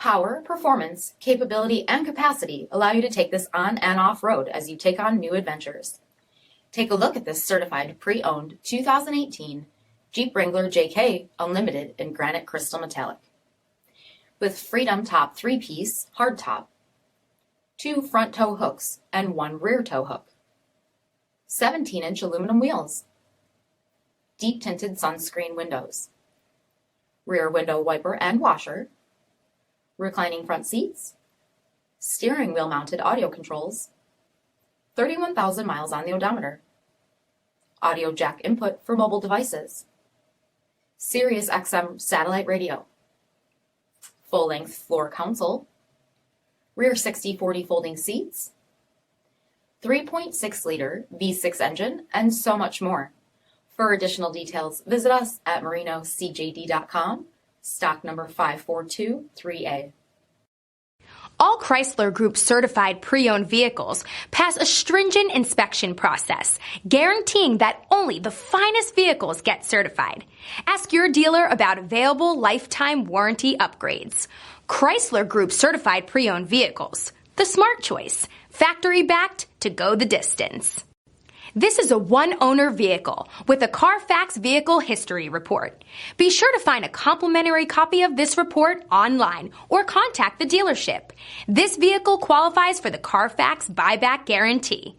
Power, performance, capability, and capacity allow you to take this on and off-road as you take on new adventures. Take a look at this certified pre-owned 2018 Jeep Wrangler JK Unlimited in granite crystal metallic. With Freedom Top 3-piece hardtop, 2 front tow hooks and 1 rear tow hook, 17-inch aluminum wheels, deep tinted sunscreen windows, rear window wiper and washer, reclining front seats, steering wheel mounted audio controls, 31,000 miles on the odometer, audio jack input for mobile devices, Sirius XM satellite radio, full-length floor console, rear 60/40 folding seats, 3.6-liter V6 engine, and so much more. For additional details, visit us at marinocjd.com, stock number 5423A. All Chrysler Group certified pre-owned vehicles pass a stringent inspection process, guaranteeing that only the finest vehicles get certified. Ask your dealer about available lifetime warranty upgrades. Chrysler Group certified pre-owned vehicles, the smart choice, factory backed to go the distance. This is a one-owner vehicle with a CARFAX vehicle history report. Be sure to find a complimentary copy of this report online or contact the dealership. This vehicle qualifies for the CARFAX buyback guarantee.